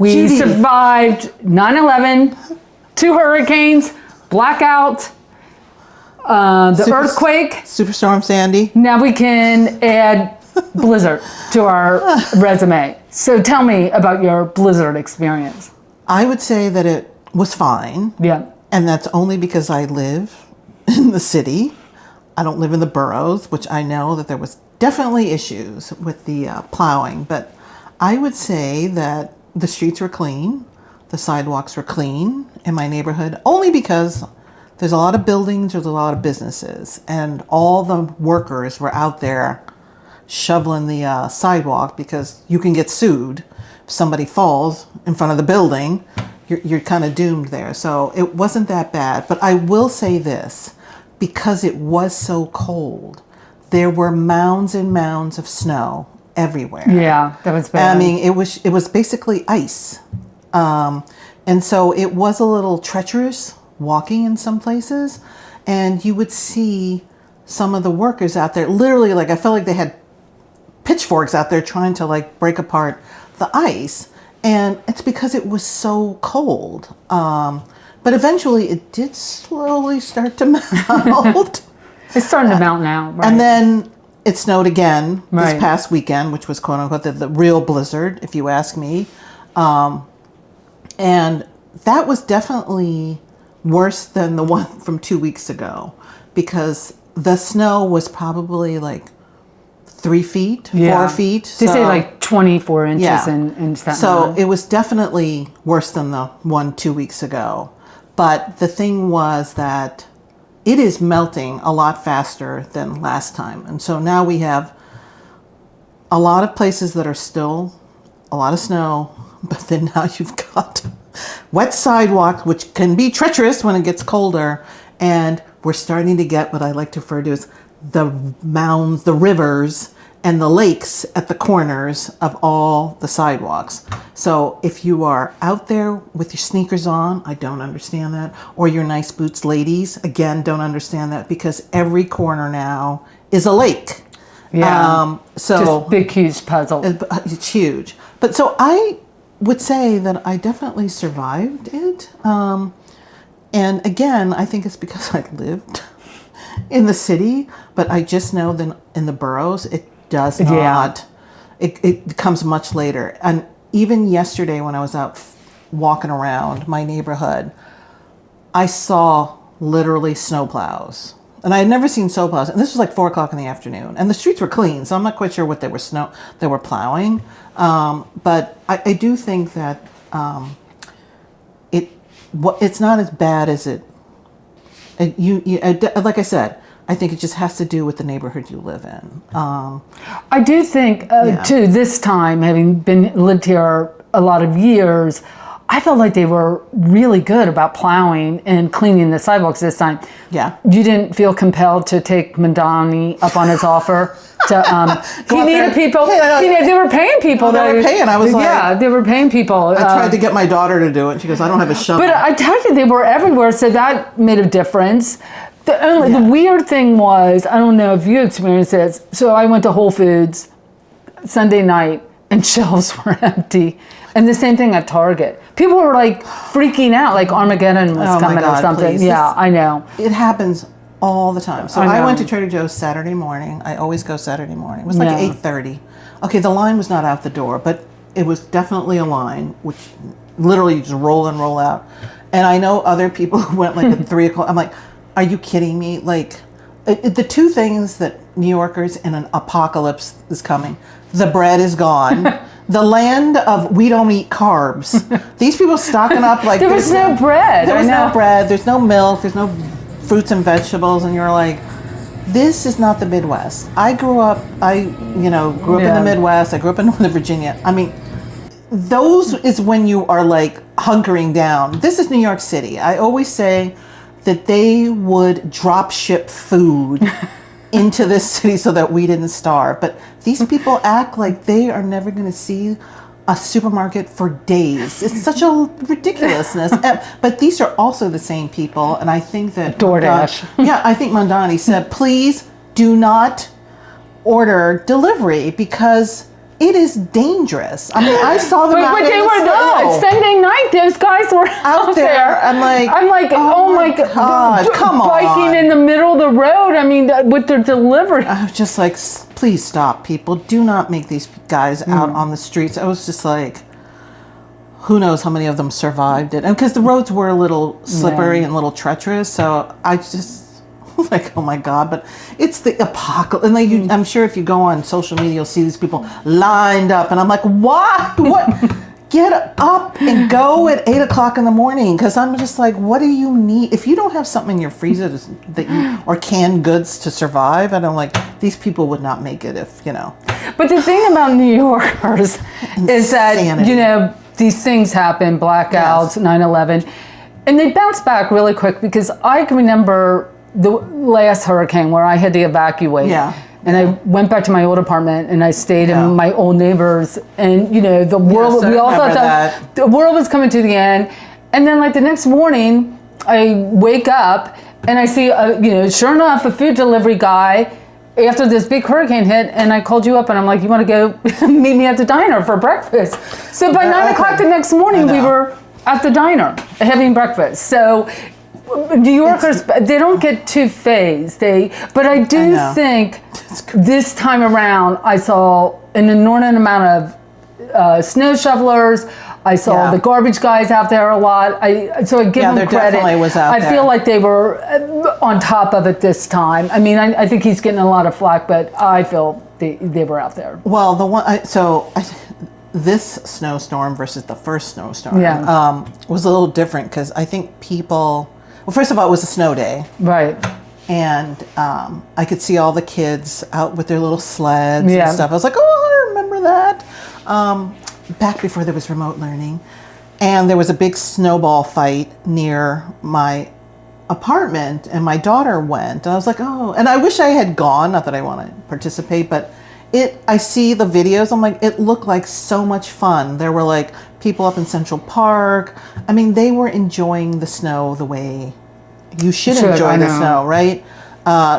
We Judy. survived 9/11, 2 hurricanes, blackout, the earthquake. Superstorm Sandy. Now we can add Blizzard to our resume. So tell me about your Blizzard experience. I would say that it was fine. Yeah. And that's only because I live in the city. I don't live in the boroughs, which I know that there was definitely issues with the plowing. But I would say that the streets were clean. The sidewalks were clean in my neighborhood, only because there's a lot of buildings, there's a lot of businesses, and all the workers were out there shoveling the sidewalk because you can get sued. If somebody falls in front of the building, you're kind of doomed there. So it wasn't that bad. But I will say this, because it was so cold, there were mounds and mounds of snow everywhere. Yeah, that was bad. I mean, it was basically ice. And so it was a little treacherous walking in some places. And you would see some of the workers out there, literally, like, I felt like they had pitchforks out there trying to, like, break apart the ice. And it's because it was so cold. But eventually it did slowly start to melt. It's starting to melt now, right? And then it snowed again Right. this past weekend, which was quote unquote the real blizzard, if you ask me. And that was definitely worse than the one from 2 weeks ago, because the snow was probably like 3 feet, 4 feet. They say like 24 inches Yeah. in Staten So Island. it was definitely worse than the one 2 weeks ago. But the thing was that it is melting a lot faster than last time. And so now we have a lot of places that are still a lot of snow, but then now you've got wet sidewalks, which can be treacherous when it gets colder. And we're starting to get what I like to refer to as the mounds, the rivers, and the lakes at the corners of all the sidewalks. So if you are out there with your sneakers on, I don't understand that. Or your nice boots, ladies, again, don't understand that, because every corner now is a lake. Yeah. So Just big, huge puzzle. it's huge. But so I would say that I definitely survived it. And again, I think it's because I lived in the city, but I just know that in the boroughs, it does not. It comes much later. And even yesterday when I was out walking around my neighborhood, I saw literally snowplows. And I had never seen snowplows. And this was like 4 o'clock in the afternoon. And the streets were clean, so I'm not quite sure what they were plowing. But I do think that it's not as bad as it. Like I said, I think it just has to do with the neighborhood you live in. I do think, too, this time, having lived here a lot of years, I felt like they were really good about plowing and cleaning the sidewalks this time. Yeah. You didn't feel compelled to take Mandani up on his offer to, he needed people, they were paying people. They were paying, I was like. Yeah, they were paying people. I tried to get my daughter to do it. She goes, I don't have a shovel. But I tell you, they were everywhere, so that made a difference. The weird thing was, I don't know if you experienced this, so I went to Whole Foods Sunday night and shelves were empty. And the same thing at Target. People were like freaking out, like Armageddon was coming or something. Please. Yeah, I know. It happens all the time. So I I know. went to Trader Joe's Saturday morning. I always go Saturday morning. It was like Yeah. 8:30. Okay, the line was not out the door, but it was definitely a line, which literally you just roll in, roll out. And I know other people who went like at 3 o'clock. I'm like, are you kidding me? Like, the two things that New Yorkers in an apocalypse is coming. The bread is gone. The land of we don't eat carbs. These people stocking up like There was no bread. There was I know. no bread. There's no milk. There's no fruits and vegetables. And you're like, this is not the Midwest. I grew up. grew up in the Midwest. I grew up in Northern Virginia. I mean, those is when you are like hunkering down. This is New York City. I always say that they would drop ship food into this city so that we didn't starve. But these people act like they are never going to see a supermarket for days. It's such a ridiculousness. But these are also the same people. And I think that DoorDash. I think Mandani said, please do not order delivery, because it is dangerous. I mean, I saw them out but in they the were snow. Sunday night. Those guys were out there. I'm like, oh my God, come on, biking in the middle of the road. I mean, with their delivery. I was just like, please stop, people. Do not make these guys out on the streets. I was just like, who knows how many of them survived it? And because the roads were a little slippery and a little treacherous, so I just like, oh my God. But it's the apocalypse. And like, I'm sure if you go on social media, you'll see these people lined up. And I'm like, what? Get up and go at 8 o'clock in the morning. Because I'm just like, what do you need? If you don't have something in your freezer or canned goods to survive, and I'm like, these people would not make it if, you know. But the thing about New Yorkers is that, you know, these things happen, blackouts, 9/11, and they bounce back really quick, because I can remember the last hurricane where I had to evacuate. Yeah. And I went back to my old apartment and I stayed in my old neighbors, and you know, the world, we all thought that the world was coming to the end. And then like the next morning I wake up and I see you know, sure enough, a food delivery guy after this big hurricane hit, and I called you up and I'm like, you want to go meet me at the diner for breakfast? So by 9 o'clock the next morning we were at the diner having breakfast. So New Yorkers, they don't get too phased. But I do think this time around, I saw an inordinate amount of snow shovelers. I saw the garbage guys out there a lot. So I give them credit. Definitely was out there. I feel like they were on top of it this time. I mean, I think he's getting a lot of flack, but I feel they were out there. Well, this snowstorm versus the first snowstorm was a little different, because I think people. Well, first of all, it was a snow day. Right. And I could see all the kids out with their little sleds and stuff. I was like, oh, I remember that. Back before there was remote learning. And there was a big snowball fight near my apartment, and my daughter went. And I was like, oh. And I wish I had gone. Not that I want to participate, but I see the videos. I'm like, it looked like so much fun. There were like people up in Central Park. I mean, they were enjoying the snow the way you should enjoy the snow, right?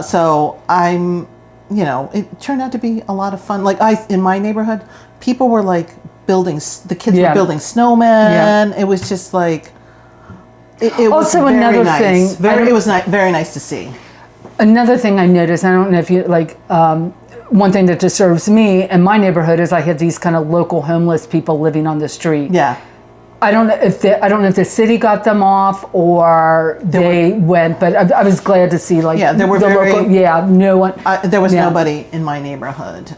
So I'm, you know, it turned out to be a lot of fun. Like in my neighborhood, people were like the kids were building snowmen. It was just like, it was also very another nice. thing. It was very nice to see. Another thing I noticed, I don't know if you like, one thing that disturbs me in my neighborhood is I have these kind of local homeless people living on the street. Yeah. I don't know if the city got them off or they went, but I was glad to see like there were no one. There was nobody in my neighborhood,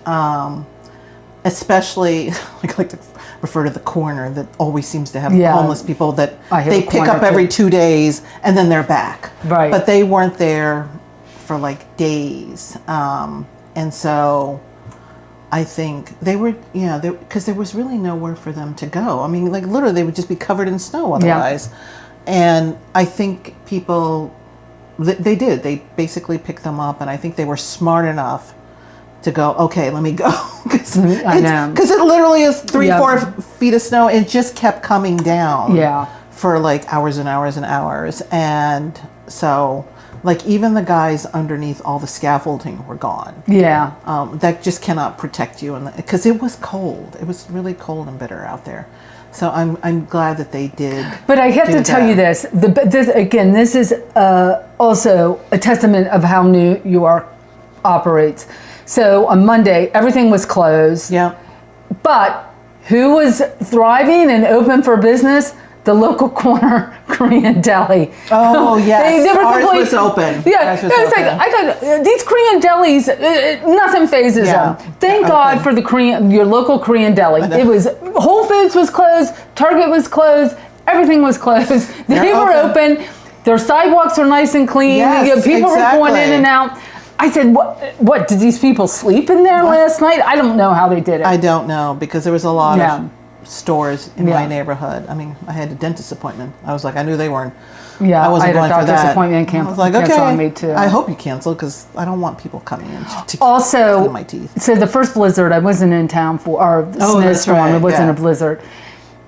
especially like to refer to the corner that always seems to have homeless people that they pick up every 2 days and then they're back. Right. But they weren't there for like days, and so. I think they were, because there was really nowhere for them to go. I mean, like literally they would just be covered in snow otherwise. And I think people, they did. They basically picked them up, and I think they were smart enough to go, okay, let me go. Because it literally is 3-4 feet of snow. It just kept coming down for like hours and hours and hours. And so... like even the guys underneath all the scaffolding were gone. Yeah. That just cannot protect you, because it was cold. It was really cold and bitter out there. So I'm glad that they did. But I have to tell you this. This is also a testament of how New York operates. So on Monday, everything was closed. Yeah. But who was thriving and open for business? The local corner Korean deli. Oh, yes. Ours was open. Yeah. It was like, I thought, these Korean delis, nothing phases them. Thank God for your local Korean deli. It was, Whole Foods was closed, Target was closed, everything was closed. They were open. Their sidewalks were nice and clean. Yes, people were going in and out. I said, what, did these people sleep in there last night? I don't know how they did it. I don't know, because there was a lot of stores in my neighborhood. I mean, I had a dentist appointment. I was like, I knew they weren't. Yeah, I wasn't going for that. I had a doctor's appointment I was like, okay, on me too. I hope you cancel, because I don't want people coming in to clean my teeth. So the first blizzard, I wasn't in town for, or snowstorm. Right. It wasn't a blizzard.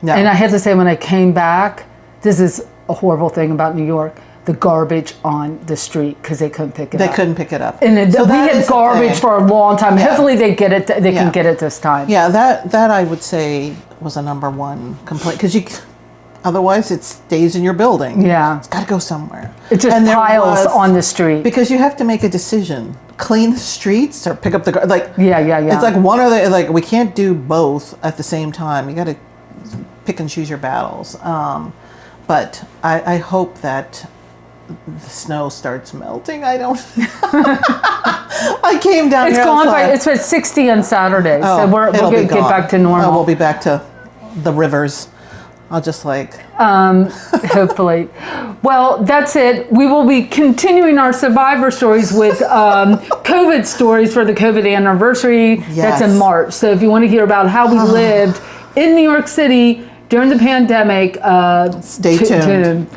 No. And I had to say, when I came back, this is a horrible thing about New York. the garbage on the street because they couldn't pick it up. They couldn't pick it up. And So we that had is a garbage thing. for a long time. Yeah. Hopefully they get it. They Yeah. can get it this time. Yeah, that I would say was a number one complaint because otherwise it stays in your building. Yeah. It's got to go somewhere. It just And there piles was- on the street. because you have to make a decision: clean the streets or pick up the like. Yeah. It's like one or the like. We can't do both at the same time. You got to pick and choose your battles. But I hope that the snow starts melting. I don't. I came down. It's here, I gone was by. like, It's at 60 on Saturday, so oh, we'll it'll be get gone. back to normal. Oh, we'll be back to the rivers. I'll just like. Hopefully. Well, that's it. We will be continuing our survivor stories with COVID stories for the COVID anniversary. That's in Yes. March. So if you want to hear about how we lived in New York City during the pandemic, Stay tuned.